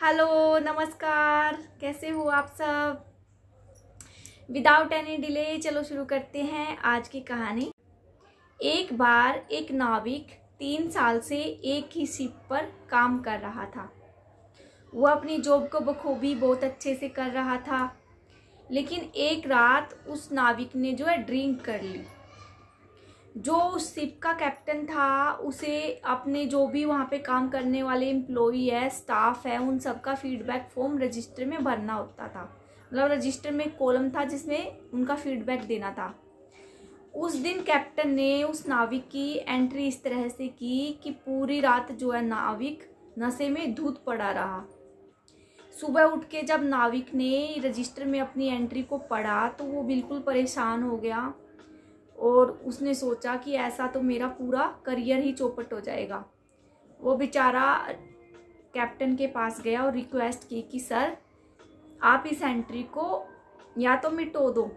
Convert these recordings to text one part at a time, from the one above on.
Hello नमस्कार, कैसे हो आप सब। विदाउट एनी डिले चलो शुरू करते हैं आज की कहानी। एक बार एक नाविक 3 साल से एक ही शिप पर काम कर रहा था। वो अपनी जॉब को बखूबी बहुत अच्छे से कर रहा था, लेकिन एक रात उस नाविक ने जो है ड्रिंक कर ली। जो उस शिप का कैप्टन था उसे अपने जो भी वहाँ पे काम करने वाले एम्प्लॉई है, स्टाफ है, उन सब का फीडबैक फॉर्म रजिस्टर में भरना होता था। मतलब रजिस्टर में एक कॉलम था जिसमें उनका फीडबैक देना था। उस दिन कैप्टन ने उस नाविक की एंट्री इस तरह से की कि पूरी रात जो है नाविक नशे में धुत पड़ा रहा। सुबह उठ के जब नाविक ने रजिस्टर में अपनी एंट्री को पढ़ा तो वो बिल्कुल परेशान हो गया और उसने सोचा कि ऐसा तो मेरा पूरा करियर ही चौपट हो जाएगा। वो बेचारा कैप्टन के पास गया और रिक्वेस्ट की कि सर आप इस एंट्री को या तो मिटो दो,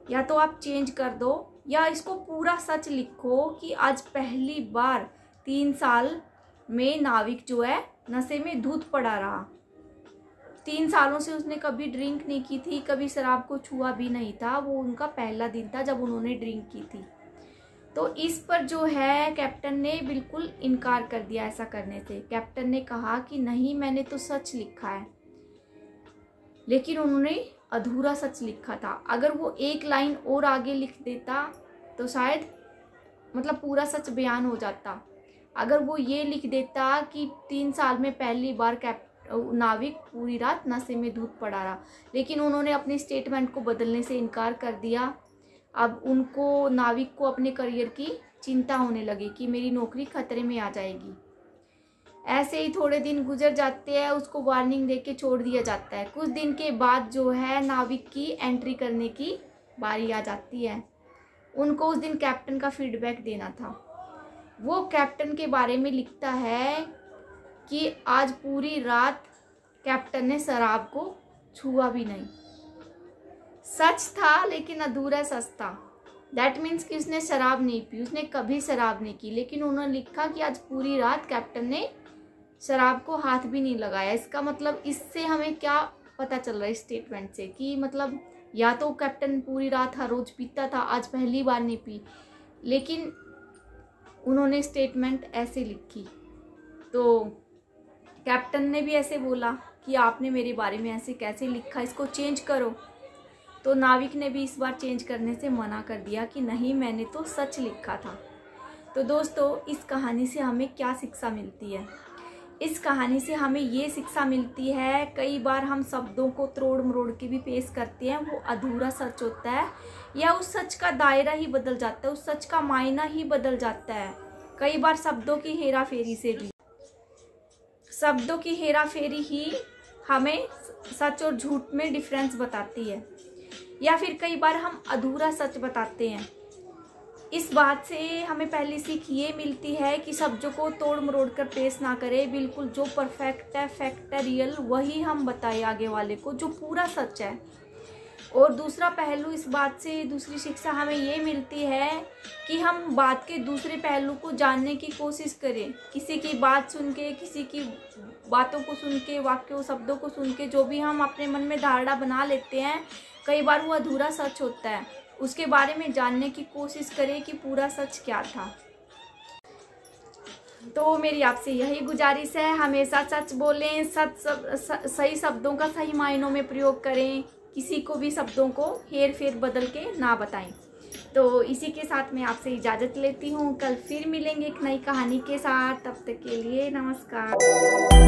या तो आप चेंज कर दो, या इसको पूरा सच लिखो कि आज पहली बार 3 साल में नाविक जो है नशे में धुत पड़ा रहा। 3 सालों से उसने कभी ड्रिंक नहीं की थी, कभी शराब को छुआ भी नहीं था। वो उनका पहला दिन था जब उन्होंने ड्रिंक की थी। तो इस पर जो है कैप्टन ने बिल्कुल इनकार कर दिया ऐसा करने से। कैप्टन ने कहा कि नहीं, मैंने तो सच लिखा है। लेकिन उन्होंने अधूरा सच लिखा था। अगर वो एक लाइन और आगे लिख देता तो शायद मतलब पूरा सच बयान हो जाता। अगर वो ये लिख देता कि 3 साल में पहली बार नाविक पूरी रात नशे में धुत पड़ा रहा, लेकिन उन्होंने अपने स्टेटमेंट को बदलने से इनकार कर दिया। अब उनको नाविक को अपने करियर की चिंता होने लगी कि मेरी नौकरी खतरे में आ जाएगी। ऐसे ही थोड़े दिन गुजर जाते हैं, उसको वार्निंग देके छोड़ दिया जाता है। कुछ दिन के बाद जो है नाविक की एंट्री करने की बारी आ जाती है। उनको उस दिन कैप्टन का फीडबैक देना था। वो कैप्टन के बारे में लिखता है कि आज पूरी रात कैप्टन ने शराब को छुआ भी नहीं। सच था लेकिन अधूरा सच था। दैट मीन्स कि उसने शराब नहीं पी, उसने कभी शराब नहीं की, लेकिन उन्होंने लिखा कि आज पूरी रात कैप्टन ने शराब को हाथ भी नहीं लगाया। इसका मतलब इससे हमें क्या पता चल रहा है स्टेटमेंट से कि मतलब या तो कैप्टन पूरी रात हर रोज पीता था, आज पहली बार नहीं पी, लेकिन उन्होंने स्टेटमेंट ऐसे लिखी। तो कैप्टन ने भी ऐसे बोला कि आपने मेरे बारे में ऐसे कैसे लिखा, इसको चेंज करो। तो नाविक ने भी इस बार चेंज करने से मना कर दिया कि नहीं, मैंने तो सच लिखा था। तो दोस्तों, इस कहानी से हमें क्या शिक्षा मिलती है? इस कहानी से हमें ये शिक्षा मिलती है, कई बार हम शब्दों को तोड़ मरोड़ के भी पेश करते हैं, वो अधूरा सच होता है, या उस सच का दायरा ही बदल जाता है, उस सच का मायना ही बदल जाता है। कई बार शब्दों की हेराफेरी से भी, शब्दों की हेराफेरी ही हमें सच और झूठ में डिफरेंस बताती है। या फिर कई बार हम अधूरा सच बताते हैं। इस बात से हमें पहली सीख ये मिलती है कि शब्दों को तोड़ मरोड़ कर पेश ना करें। बिल्कुल जो परफेक्ट है, फैक्ट है, रियल, वही हम बताएं आगे वाले को, जो पूरा सच है। और दूसरा पहलू इस बात से, दूसरी शिक्षा हमें ये मिलती है कि हम बात के दूसरे पहलू को जानने की कोशिश करें। किसी की बात सुन के, किसी की बातों को सुन के, वाक्यों शब्दों को सुन के जो भी हम अपने मन में धारणा बना लेते हैं, कई बार वो अधूरा सच होता है। उसके बारे में जानने की कोशिश करें कि पूरा सच क्या था। तो मेरी आपसे यही गुजारिश है, हमेशा सच बोलें, सही शब्दों का सही मायनों में प्रयोग करें, किसी को भी शब्दों को हेर फेर बदल के ना बताएं। तो इसी के साथ मैं आपसे इजाज़त लेती हूँ। कल फिर मिलेंगे एक नई कहानी के साथ। तब तक के लिए नमस्कार।